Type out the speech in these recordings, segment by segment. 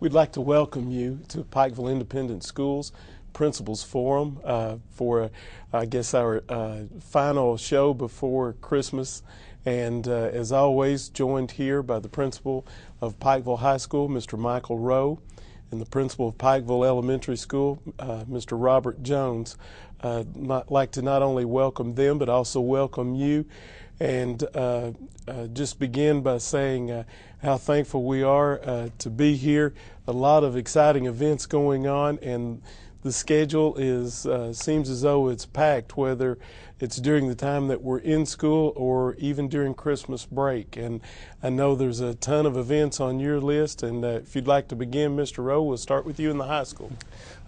We'd like to welcome you to Pikeville Independent Schools Principals Forum for, I guess, our final show before Christmas. And as always, joined here by the principal of Pikeville High School, Mr. Michael Rowe, and the principal of Pikeville Elementary School, Mr. Robert Jones. I'd like to not only welcome them, but also welcome you, and just begin by saying how thankful we are to be here. A lot of exciting events going on, and the schedule is seems as though it's packed, whether it's during the time that we're in school or even during Christmas break. And I know there's a ton of events on your list, and if you'd like to begin, Mr. Rowe, we'll start with you in the high school.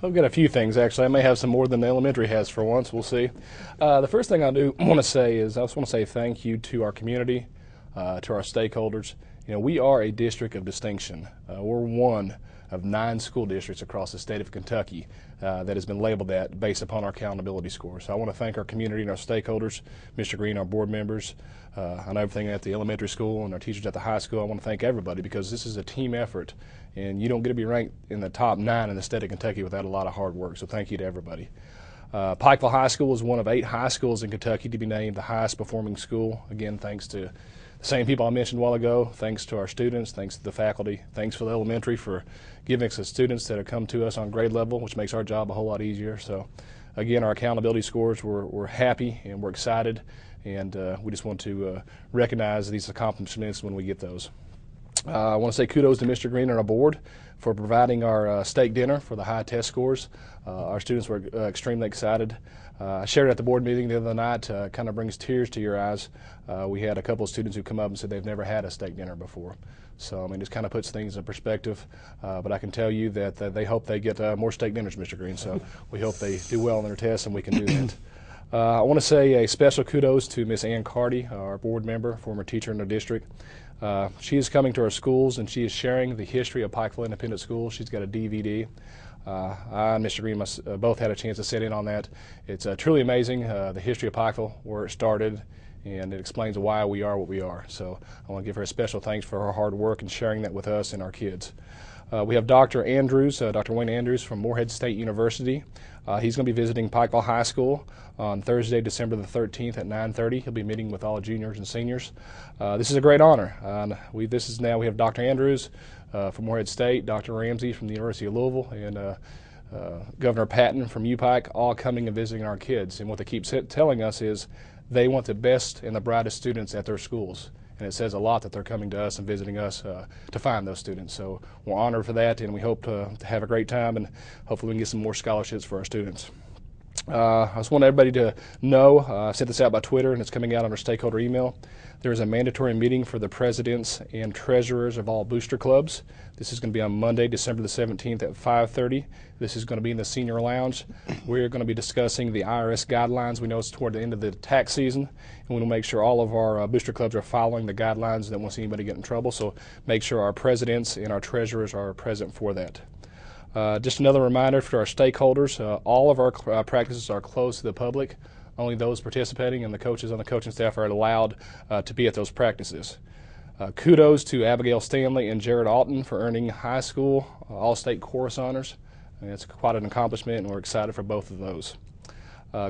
I've got a few things, actually. I may have some more than the elementary has for once. We'll see. The first thing I do want to say is I just want to say thank you to our community, to our stakeholders. You know, we are a district of distinction. We're one of 9 school districts across the state of Kentucky that has been labeled that based upon our accountability score. So I want to thank our community and our stakeholders, Mr. Green, our board members, and everything at the elementary school and our teachers at the high school. I want to thank everybody because this is a team effort, and you don't get to be ranked in the top 9 in the state of Kentucky without a lot of hard work. So thank you to everybody. Pikeville High School is one of 8 high schools in Kentucky to be named the highest performing school. Again, thanks to the same people I mentioned a while ago, thanks to our students, thanks to the faculty, thanks for the elementary for giving us the students that have come to us on grade level, which makes our job a whole lot easier. So again, our accountability scores, we're happy and we're excited, and we just want to recognize these accomplishments when we get those. I want to say kudos to Mr. Green and our board for providing our steak dinner for the high test scores. Our students were extremely excited. I shared it at the board meeting the other night. Kind of brings tears to your eyes. We had a couple of students who come up and said they've never had a steak dinner before. So, I mean, just kind of puts things in perspective. But I can tell you that they hope they get more steak dinners, Mr. Green. So we hope they do well in their tests and we can do that. I want to say a special kudos to Miss Ann Carty, our board member, former teacher in our district. She is coming to our schools and she is sharing the history of Pikeville Independent Schools. She's got a DVD. I and Mr. Green both had a chance to sit in on that. It's truly amazing, the history of Pikeville, where it started, and it explains why we are what we are. So I want to give her a special thanks for her hard work and sharing that with us and our kids. We have Dr. Andrews, Dr. Wayne Andrews from Morehead State University. He's going to be visiting Pikeville High School on Thursday, December the 13th at 9:30. He'll be meeting with all juniors and seniors. This is a great honor. We have Dr. Andrews from Morehead State, Dr. Ramsey from the University of Louisville, and Governor Patton from UPike, all coming and visiting our kids. And what they keep telling us is they want the best and the brightest students at their schools. And it says a lot that they're coming to us and visiting us to find those students. So we're honored for that, and we hope to have a great time, and hopefully we can get some more scholarships for our students. I just want everybody to know, I sent this out by Twitter, and it's coming out on our stakeholder email. There is a mandatory meeting for the presidents and treasurers of all booster clubs. This is going to be on Monday, December the 17th at 5:30. This is going to be in the senior lounge. We're going to be discussing the IRS guidelines. We know it's toward the end of the tax season, and we want to make sure all of our booster clubs are following the guidelines and don't want to see anybody get in trouble. So make sure our presidents and our treasurers are present for that. Just another reminder for our stakeholders, all of our practices are closed to the public. Only those participating and the coaches on the coaching staff are allowed to be at those practices. Kudos to Abigail Stanley and Jared Alton for earning high school all-state chorus honors. And it's quite an accomplishment, and we're excited for both of those.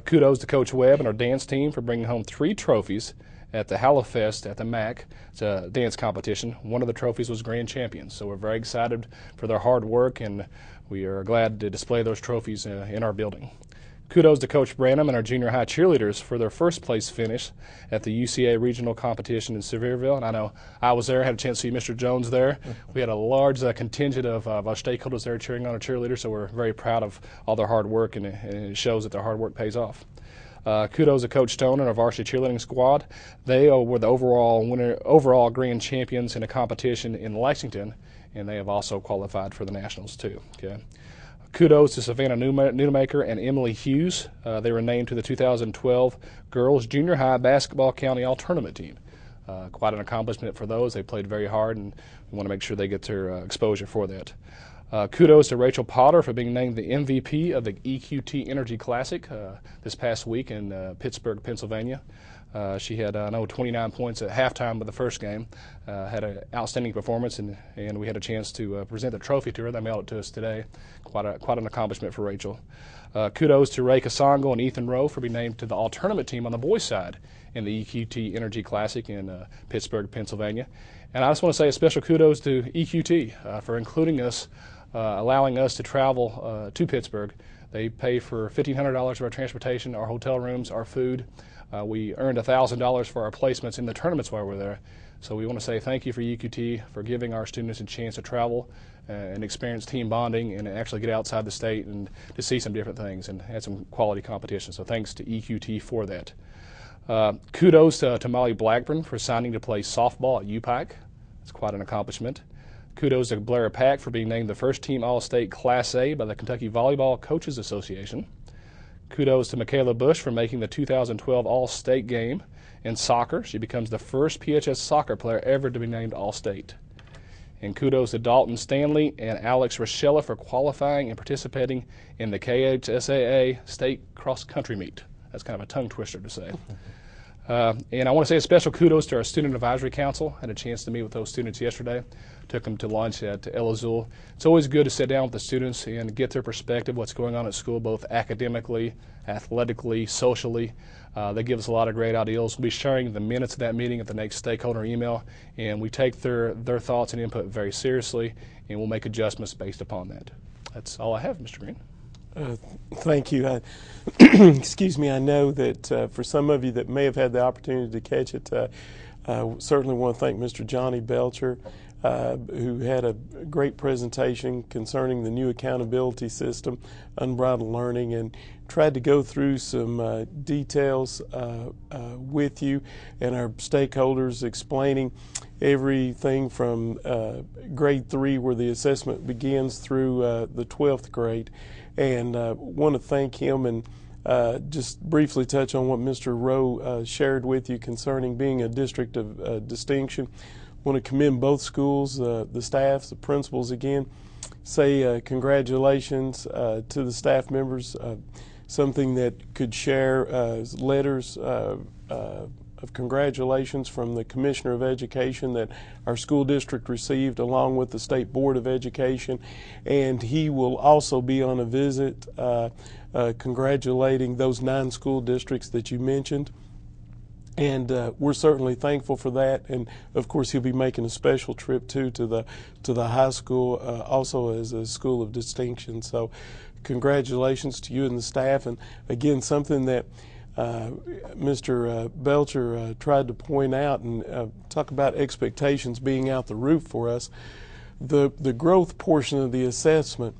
Kudos to Coach Webb and our dance team for bringing home 3 trophies at the Hallowfest at the MAC. It's a dance competition. One of the trophies was grand champions, so we're very excited for their hard work, and we are glad to display those trophies in our building. Kudos to Coach Branham and our junior high cheerleaders for their first place finish at the UCA regional competition in Pikeville. And I know I was there, had a chance to see Mr. Jones there. We had a large contingent of our stakeholders there cheering on our cheerleaders, so we're very proud of all their hard work, and it shows that their hard work pays off. Kudos to Coach Stone and our varsity cheerleading squad. They were the overall grand champions in a competition in Lexington, and they have also qualified for the nationals too. Okay. Kudos to Savannah Newmaker and Emily Hughes. They were named to the 2012 Girls Junior High Basketball County All-Tournament team. Quite an accomplishment for those. They played very hard, and we want to make sure they get their exposure for that. Kudos to Rachel Potter for being named the MVP of the EQT Energy Classic this past week in Pittsburgh, Pennsylvania. She had, I know, 29 points at halftime of the first game. Had an outstanding performance, and we had a chance to present the trophy to her. They mailed it to us today. Quite an accomplishment for Rachel. Kudos to Ray Kasongo and Ethan Rowe for being named to the all-tournament team on the boys' side in the EQT Energy Classic in Pittsburgh, Pennsylvania. And I just want to say a special kudos to EQT for including us, allowing us to travel to Pittsburgh. They pay for $1,500 of our transportation, our hotel rooms, our food. We earned $1,000 for our placements in the tournaments while we're there. So we want to say thank you for EQT for giving our students a chance to travel and experience team bonding and actually get outside the state and to see some different things and had some quality competition. So thanks to EQT for that. Kudos to Molly Blackburn for signing to play softball at UPike. It's quite an accomplishment. Kudos to Blair Pack for being named the first team All-State Class A by the Kentucky Volleyball Coaches Association. Kudos to Michaela Bush for making the 2012 All-State game in soccer. She becomes the first PHS soccer player ever to be named All-State. And kudos to Dalton Stanley and Alex Rochella for qualifying and participating in the KHSAA State Cross Country Meet. That's kind of a tongue twister to say. And I want to say a special kudos to our Student Advisory Council. I had a chance to meet with those students yesterday. Took them to lunch at El Azul. It's always good to sit down with the students and get their perspective, what's going on at school, both academically, athletically, socially. They give us a lot of great ideas. We'll be sharing the minutes of that meeting at the next stakeholder email, and we take their thoughts and input very seriously, and we'll make adjustments based upon that. That's all I have, Mr. Green. Thank you. Excuse me. I know that for some of you that may have had the opportunity to catch it, certainly want to thank Mr. Johnny Belcher, who had a great presentation concerning the new accountability system, Unbridled Learning, and tried to go through some details with you and our stakeholders, explaining everything from grade 3, where the assessment begins, through the 12th grade. And want to thank him and just briefly touch on what Mr. Rowe shared with you concerning being a district of distinction. Want to commend both schools, the staffs, the principals again. Say congratulations to the staff members. Something that could share letters of congratulations from the Commissioner of Education that our school district received, along with the State Board of Education. And he will also be on a visit congratulating those 9 school districts that you mentioned. And we're certainly thankful for that. And of course, he'll be making a special trip too to the high school, also as a school of distinction. So congratulations to you and the staff. And again, something that Mr. Belcher tried to point out and talk about expectations being out the roof for us. The growth portion of the assessment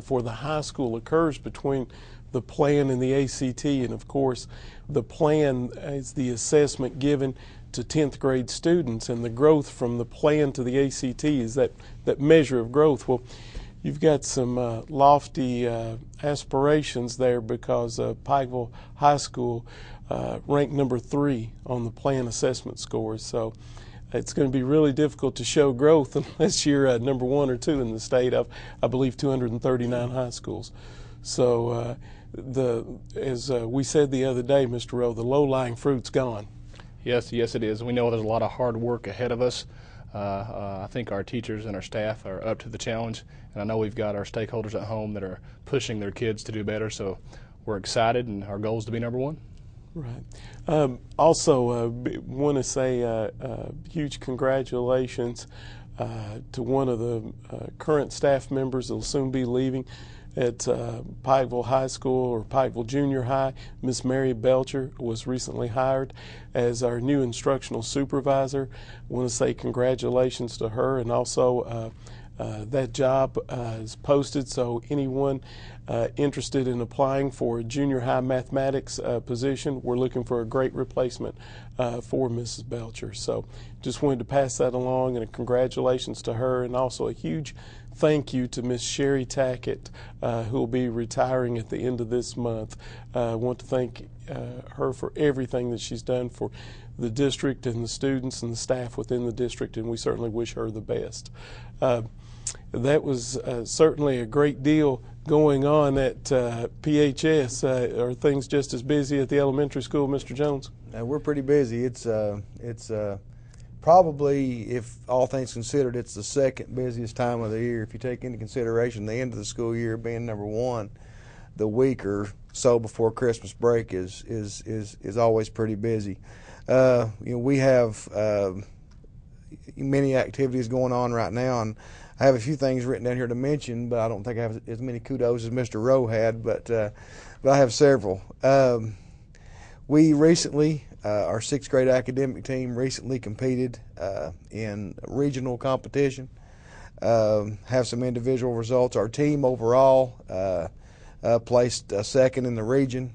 for the high school occurs between the plan and the ACT, and of course the plan is the assessment given to 10th grade students, and the growth from the plan to the ACT is that measure of growth. Well, you've got some lofty aspirations there, because Pikeville High School ranked number 3 on the plan assessment scores. So it's going to be really difficult to show growth unless you're number 1 or 2 in the state of, I believe, 239 high schools. So as we said the other day, Mr. Rowe, the low-lying fruit's gone. Yes, it is. We know there's a lot of hard work ahead of us. I think our teachers and our staff are up to the challenge, and I know we've got our stakeholders at home that are pushing their kids to do better, so we're excited, and our goal is to be number 1. Right. Also, want to say huge congratulations to one of the current staff members that will soon be leaving at Pikeville High School, or Pikeville Junior High. Miss Mary Belcher was recently hired as our new instructional supervisor. I want to say congratulations to her, and also that job is posted, so anyone interested in applying for a junior high mathematics position, we're looking for a great replacement for Mrs. Belcher. So just wanted to pass that along, and congratulations to her, and also a huge thank you to Miss Sherry Tackett, who will be retiring at the end of this month. I want to thank her for everything that she's done for the district and the students and the staff within the district, and we certainly wish her the best. That was certainly a great deal going on at PHS? Are things just as busy at the elementary school, Mr. Jones? We're pretty busy. It's probably, if all things considered, it's the second busiest time of the year. If you take into consideration the end of the school year being number one, the week or so before Christmas break is always pretty busy. We have many activities going on right now, and I have a few things written down here to mention, but I don't think I have as many kudos as Mr. Rowe had, but I have several. We recently, our sixth grade academic team recently competed in regional competition, have some individual results. Our team overall placed second in the region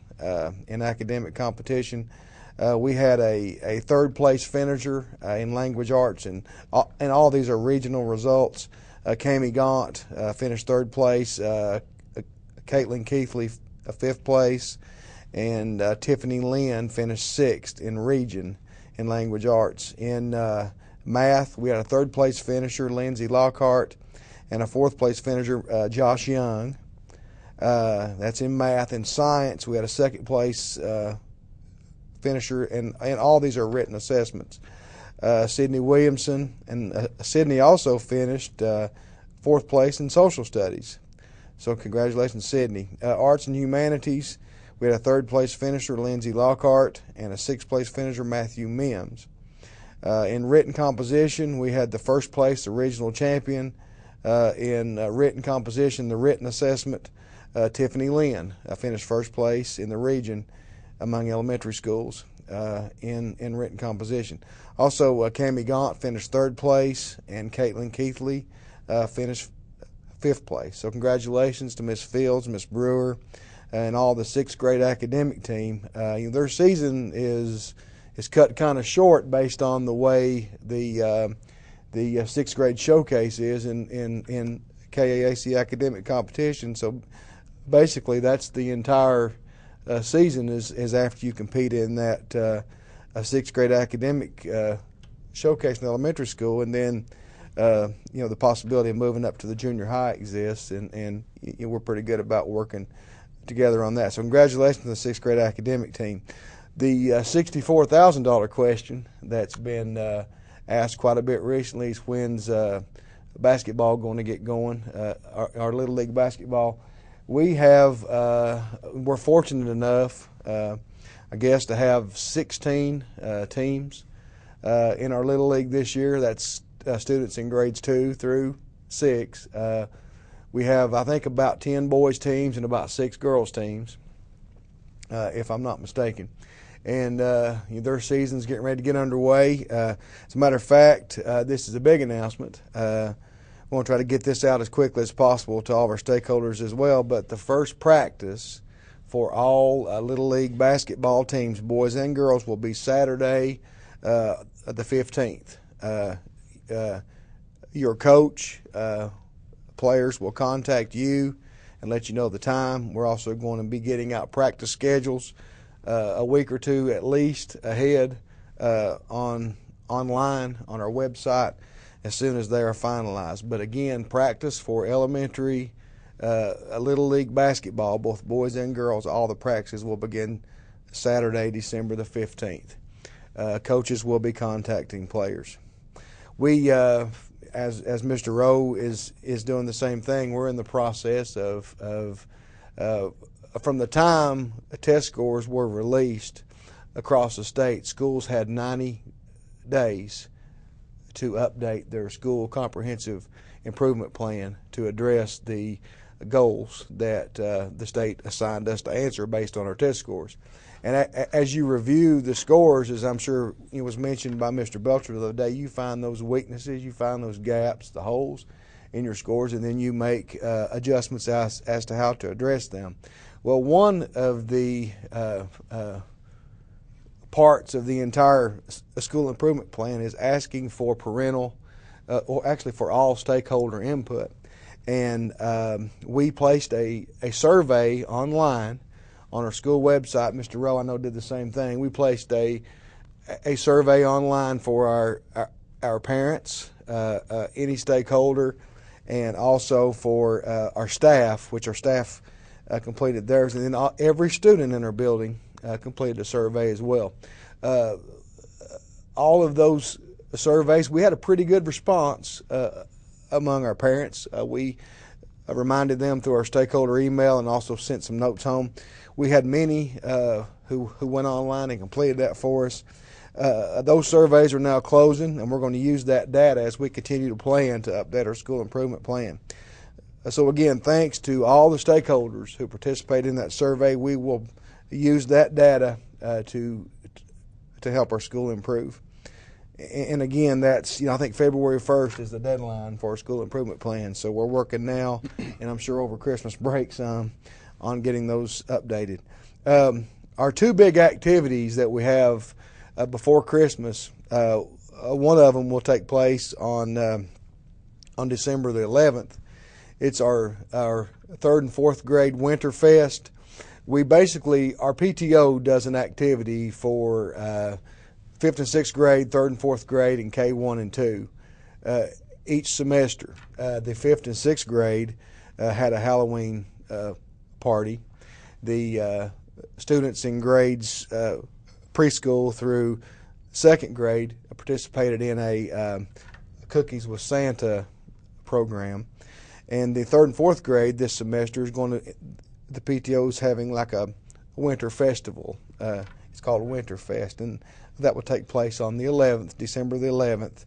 in academic competition. We had a third place finisher in language arts, and all these are regional results. Cami Gaunt finished third place, Caitlin Keithley fifth place, and Tiffany Lynn finished sixth in region in language arts. In math, we had a third place finisher, Lindsay Lockhart, and a fourth place finisher, Josh Young. That's in math. In science, we had a second place finisher, and all these are written assessments. Sydney Williamson, and Sydney also finished fourth place in social studies. So congratulations, Sydney. Arts and humanities, we had a third place finisher, Lindsay Lockhart, and a sixth place finisher, Matthew Mims. In written composition, we had the first place, the regional champion in written composition, the written assessment, Tiffany Lynn finished first place in the region among elementary schools in written composition. Also, Cami Gaunt finished third place, and Caitlin Keithley finished fifth place. So congratulations to Miss Fields, Miss Brewer, and all the sixth grade academic team. Their season is cut kind of short based on the way the sixth grade showcase is in KAAC academic competition. So basically, that's the entire season is after you compete in that sixth grade academic showcase in elementary school, and then the possibility of moving up to the junior high exists, and we're pretty good about working together on that. So congratulations to the sixth grade academic team. The $64,000 question that's been asked quite a bit recently is when's basketball going to get going, our Little League basketball. We have, we're fortunate enough, I guess, to have 16 teams in our Little League this year. That's students in grades 2 through 6. We have, I think, about 10 boys teams and about 6 girls teams, if I'm not mistaken. And their season's getting ready to get underway. As a matter of fact, this is a big announcement. We want to try to get this out as quickly as possible to all of our stakeholders as well. But the first practice for all Little League basketball teams, boys and girls, will be Saturday, the 15th. Your coach, players will contact you and let you know the time. We're also going to be getting out practice schedules a week or two at least ahead online on our website as soon as they are finalized. But again, practice for elementary Little League basketball, both boys and girls, all the practices will begin Saturday, December the 15th. Coaches will be contacting players. We, as Mr. Rowe is doing the same thing, we're in the process of from the time test scores were released across the state, schools had 90 days to update their school comprehensive improvement plan to address the goals that the state assigned us to answer based on our test scores. And as you review the scores, as I'm sure it was mentioned by Mr. Belcher the other day, you find those weaknesses, you find those gaps, the holes in your scores, and then you make adjustments as to how to address them. Well, one of the parts of the entire school improvement plan is asking for parental, or actually for all stakeholder input. And we placed a survey online on our school website. Mr. Rowe, I know, did the same thing. We placed a survey online for our parents, any stakeholder, and also for our staff, which our staff completed theirs, and then every student in our building completed a survey as well. All of those surveys, we had a pretty good response among our parents. We reminded them through our stakeholder email and also sent some notes home. We had many who went online and completed that for us. Those surveys are now closing, and we're going to use that data as we continue to plan to update our school improvement plan. So again, thanks to all the stakeholders who participated in that survey. We will use that data to help our school improve. And again, that's, I think February 1st is the deadline for our school improvement plan. So we're working now, and I'm sure over Christmas break some, on getting those updated. Our two big activities that we have before Christmas, one of them will take place on December the 11th. It's our 3rd and 4th grade Winter Fest. We basically, our PTO does an activity for 5th and 6th grade, 3rd and 4th grade, and K1 and 2 each semester. The 5th and 6th grade had a Halloween party. The students in grades preschool through 2nd grade participated in a Cookies with Santa program. And the 3rd and 4th grade this semester is the PTO is having like a winter festival. It's called Winter Fest, and that will take place on the 11th, December the 11th,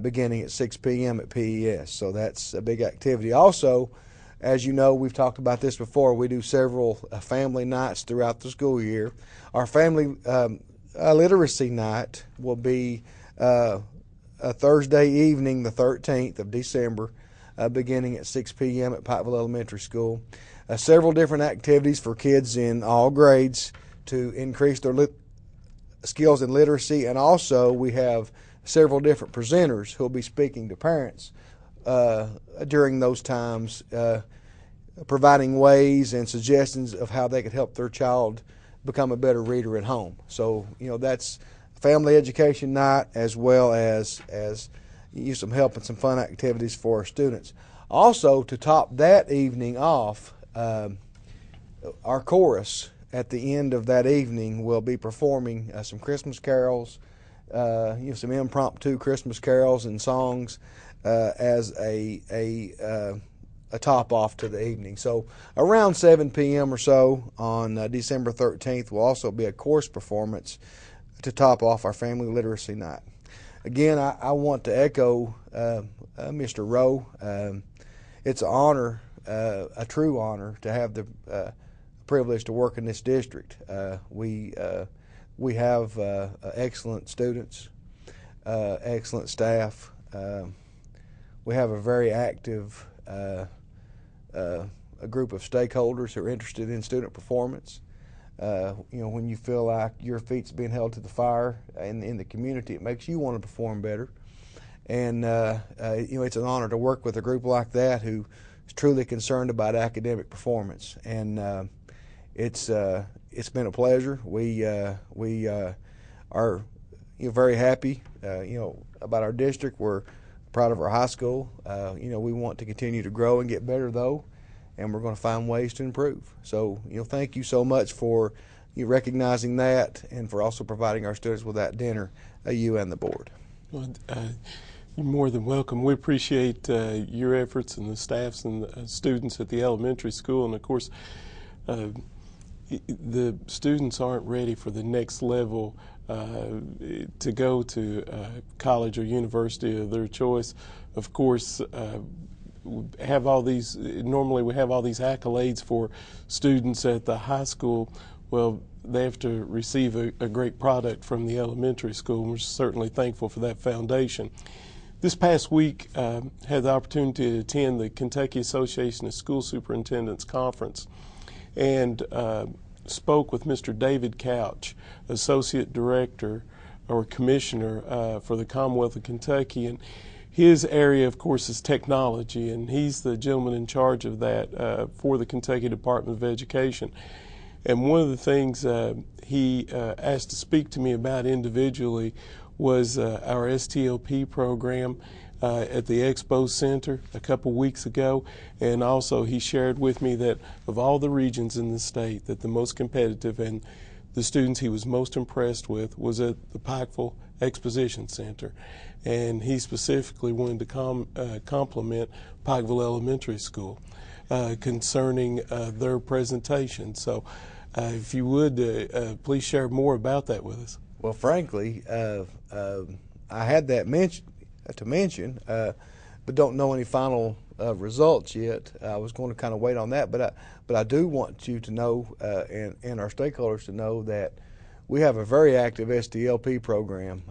beginning at 6 p.m. at PES. So that's a big activity. Also, as you know, we've talked about this before, we do several family nights throughout the school year. Our family literacy night will be a Thursday evening, the 13th of December, beginning at 6 p.m. at Pikeville Elementary School. Several different activities for kids in all grades to increase their skills in literacy, and also we have several different presenters who will be speaking to parents during those times, providing ways and suggestions of how they could help their child become a better reader at home. So, that's family education night, as well as some help and some fun activities for our students. Also, to top that evening off, our chorus at the end of that evening will be performing some Christmas carols, some impromptu Christmas carols and songs as a top off to the evening. So around 7 p.m. or so on December 13th will also be a chorus performance to top off our family literacy night. Again, I want to echo Mr. Rowe. It's an honor, a true honor, to have the privilege to work in this district. We have excellent students, excellent staff. We have a very active a group of stakeholders who are interested in student performance. When you feel like your feet's being held to the fire in the community, it makes you want to perform better. And it's an honor to work with a group like that who is truly concerned about academic performance. And it's been a pleasure. We are very happy about our district. We're proud of our high school. We want to continue to grow and get better, though, and we're going to find ways to improve. So, thank you so much for recognizing that, and for also providing our students with that dinner, you and the board. Well, you're more than welcome. We appreciate your efforts and the staffs and the students at the elementary school, and of course, the students aren't ready for the next level to go to college or university of their choice. Of course, have all these, normally we have all these accolades for students at the high school. Well, they have to receive a great product from the elementary school. We're certainly thankful for that foundation. This past week, had the opportunity to attend the Kentucky Association of School Superintendents Conference, and spoke with Mr. David Couch, Associate Director or Commissioner for the Commonwealth of Kentucky. And his area, of course, is technology, and he's the gentleman in charge of that for the Kentucky Department of Education. And one of the things he asked to speak to me about individually was our STLP program. at the Expo Center a couple weeks ago, and also he shared with me that of all the regions in the state, that the most competitive and the students he was most impressed with was at the Pikeville Exposition Center. And he specifically wanted to compliment Pikeville Elementary School concerning their presentation. So if you would, please share more about that with us. Well, frankly, I had that to mention, but don't know any final results yet. I was going to kind of wait on that, but I do want you to know, and our stakeholders to know, that we have a very active SDLP program.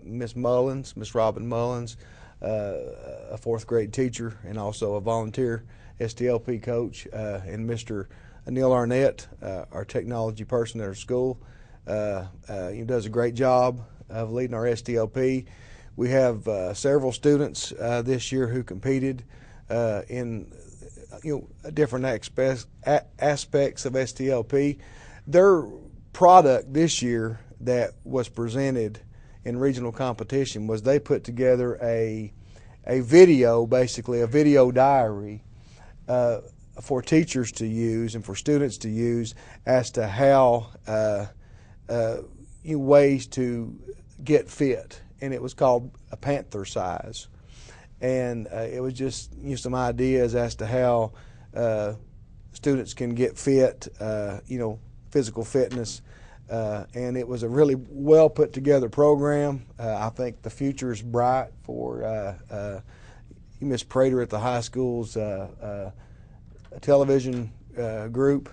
Miss Robin Mullins, a fourth grade teacher and also a volunteer SDLP coach, and Mr. Neil Arnett, our technology person at our school, he does a great job of leading our SDLP. We have several students this year who competed in different aspects of SDLP. Their product this year that was presented in regional competition was they put together a video, basically a video diary for teachers to use and for students to use as to how ways to get fit, and it was called a Panther Size, and it was just some ideas as to how students can get fit, physical fitness, and it was a really well put together program. I think the future is bright for Miss Prater at the high school's television group.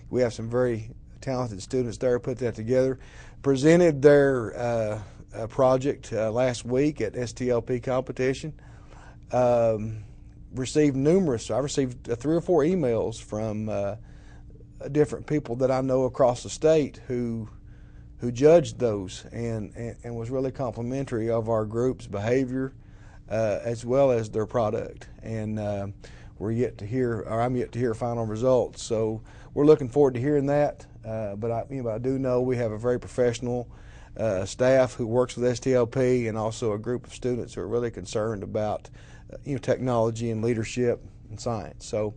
We have some very talented students there put that together. Presented their project last week at STLP competition. Received numerous. I received 3 or 4 emails from different people that I know across the state who judged those and was really complimentary of our group's behavior as well as their product. And I'm yet to hear final results. So we're looking forward to hearing that. But I do know we have a very professional staff who works with STLP, and also a group of students who are really concerned about technology and leadership and science. So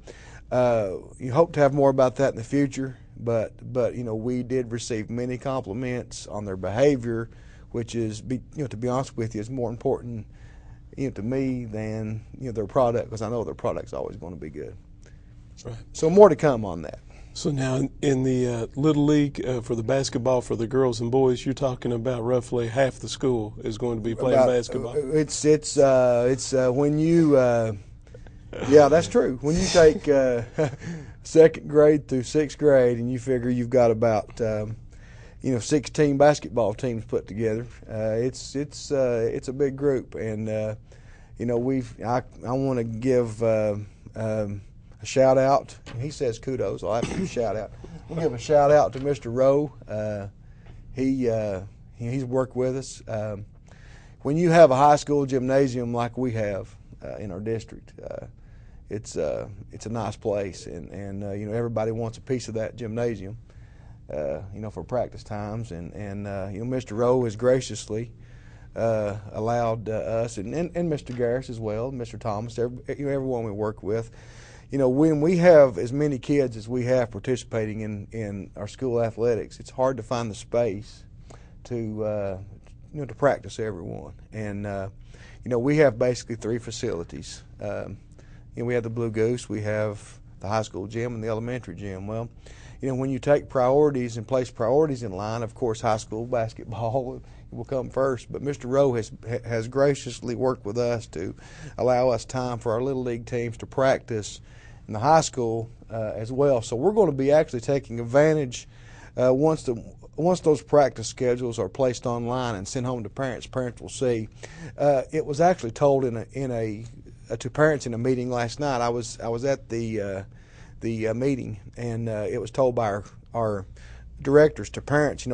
you hope to have more about that in the future. But we did receive many compliments on their behavior, which is to be honest with you, is more important to me than their product, because I know their product's always going to be good. Right. So more to come on that. So now in the Little League for the basketball for the girls and boys, you're talking about roughly half the school is going to be playing basketball. It's when you yeah, that's true. When you take second grade through 6th grade and you figure you've got about 16 basketball teams put together, it's a big group, and I want to give a shout out. He says kudos. I'll have to give a shout out. We'll give a shout out to Mr. Rowe. He's worked with us. When you have a high school gymnasium like we have in our district, it's a nice place, and everybody wants a piece of that gymnasium, for practice times. And Mr. Rowe has graciously allowed us, and Mr. Garris as well, Mr. Thomas, everyone we work with. When we have as many kids as we have participating in our school athletics, it's hard to find the space to practice everyone. And we have basically 3 facilities. We have the Blue Goose, we have the high school gym, and the elementary gym. Well, when you take priorities and place priorities in line, of course, high school basketball will come first. But Mr. Rowe has graciously worked with us to allow us time for our Little League teams to practice in the high school as well. So we're going to be actually taking advantage once those practice schedules are placed online and sent home to parents. Parents will see. It was actually told to parents in a meeting last night. I was at the meeting, and it was told by our directors to parents.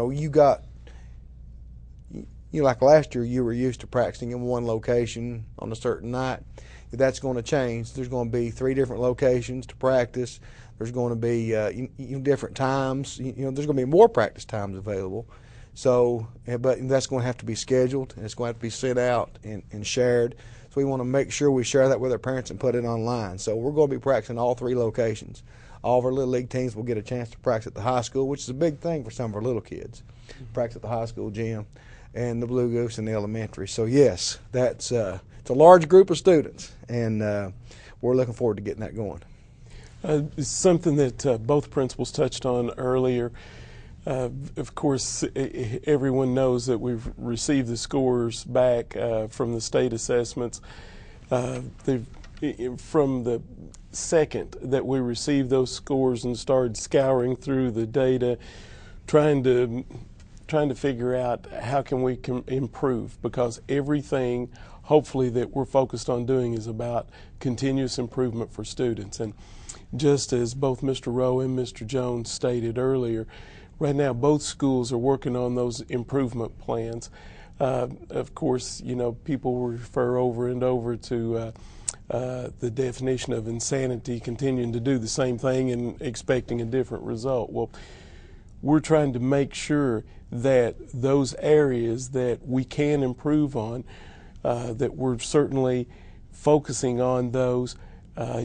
Like last year, you were used to practicing in one location on a certain night. That's going to change. There's going to be 3 different locations to practice. There's going to be different times. There's going to be more practice times available. So, but that's going to have to be scheduled, and it's going to have to be sent out and shared. So we want to make sure we share that with our parents and put it online. So we're going to be practicing all 3 locations. All of our Little League teams will get a chance to practice at the high school, which is a big thing for some of our little kids. Practice at the high school gym and the Blue Goose in the elementary. So yes, it's a large group of students, and we're looking forward to getting that going. Something that both principals touched on earlier. Of course, everyone knows that we've received the scores back from the state assessments. From the second that we received those scores and started scouring through the data, trying to figure out how can we improve, because everything hopefully that we're focused on doing is about continuous improvement for students. And just as both Mr. Rowe and Mr. Jones stated earlier, right now both schools are working on those improvement plans. Of course, people refer over and over to the definition of insanity, continuing to do the same thing and expecting a different result. Well, we're trying to make sure that those areas that we can improve on, that we're certainly focusing on those,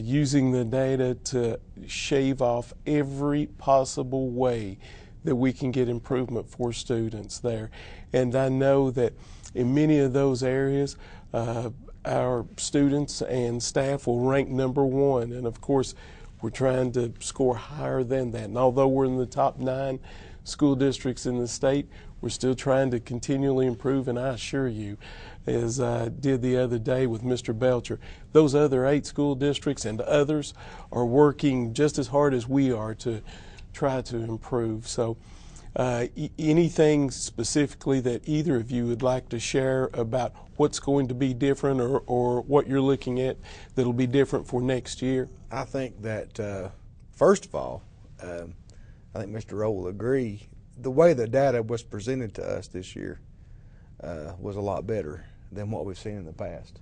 using the data to shave off every possible way that we can get improvement for students there. And I know that in many of those areas, our students and staff will rank #1, and of course we're trying to score higher than that. And although we're in the top 9 school districts in the state, we're still trying to continually improve, and I assure you, as I did the other day with Mr. Belcher, those other 8 school districts and others are working just as hard as we are to try to improve. So anything specifically that either of you would like to share about what's going to be different, or what you're looking at that'll be different for next year? I think that, first of all, I think Mr. Rowe will agree, the way the data was presented to us this year was a lot better than what we've seen in the past.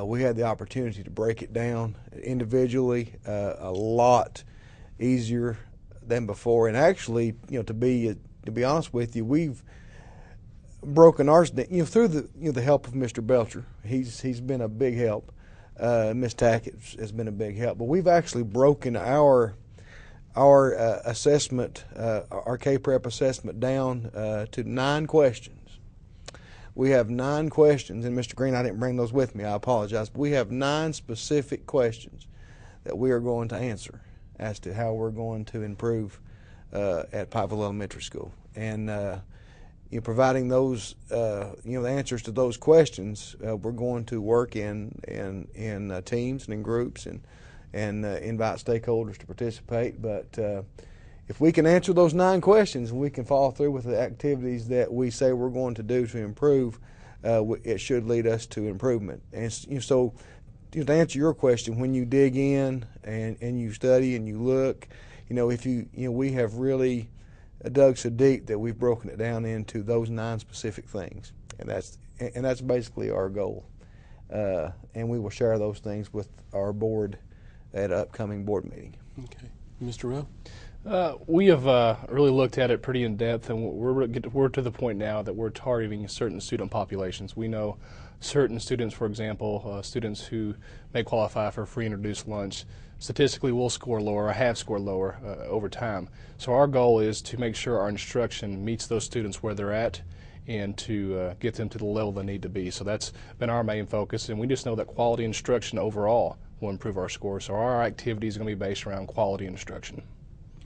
We had the opportunity to break it down individually a lot easier than before, and actually, to be honest with you, we've broken ours through the help of Mr. Belcher. He's been a big help. Ms. Tackett has been a big help, but we've actually broken our assessment, our K-Prep assessment down to 9 questions. We have 9 questions, and Mr. Green, I didn't bring those with me, I apologize, but we have 9 specific questions that we are going to answer as to how we're going to improve at Pikeville Elementary School. And providing those, the answers to those questions, we're going to work in teams and in groups and invite stakeholders to participate. But if we can answer those 9 questions and we can follow through with the activities that we say we're going to do to improve, it should lead us to improvement. And so, to answer your question, when you dig in and you study and you look, we have really dug so deep that we've broken it down into those 9 specific things, and that's basically our goal. And we will share those things with our board at an upcoming board meeting. Okay, Mr. Rowe. We have really looked at it pretty in depth, and we're to the point now that we're targeting certain student populations. We know certain students, for example, students who may qualify for free introduced lunch, statistically will score lower or have scored lower over time. So our goal is to make sure our instruction meets those students where they're at and to get them to the level they need to be. So that's been our main focus, and we just know that quality instruction overall will improve our scores. So our activity is going to be based around quality instruction.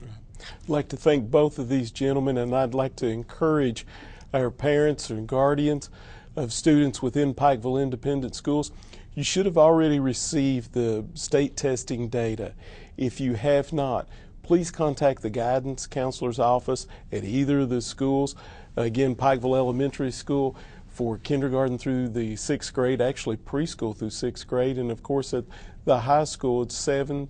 I'd like to thank both of these gentlemen, and I'd like to encourage our parents and guardians of students within Pikeville Independent Schools. You should have already received the state testing data. If you have not, please contact the guidance counselor's office at either of the schools. Again, Pikeville Elementary School for kindergarten through the 6th grade, actually preschool through 6th grade, and of course at the high school it's 7th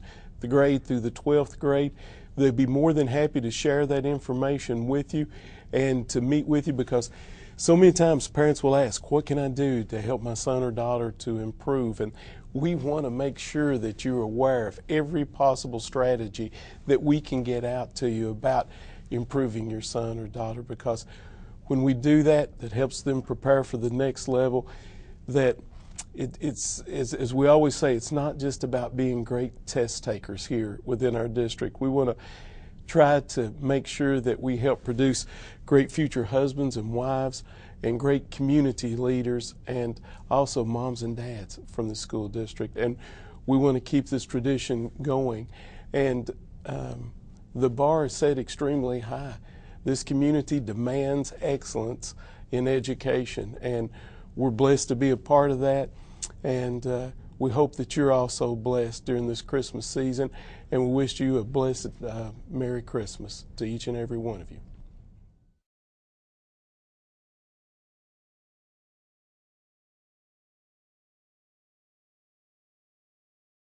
grade through the 12th grade. They'd be more than happy to share that information with you and to meet with you, because so many times parents will ask, what can I do to help my son or daughter to improve? And we want to make sure that you're aware of every possible strategy that we can get out to you about improving your son or daughter, because when we do that, that helps them prepare for the next level. That it's as we always say, it's not just about being great test takers here within our district. We want to try to make sure that we help produce great future husbands and wives and great community leaders, and also moms and dads from the school district. And we want to keep this tradition going. And the bar is set extremely high. This community demands excellence in education, and we're blessed to be a part of that. And we hope that you're also blessed during this Christmas season, and we wish you a blessed Merry Christmas to each and every one of you.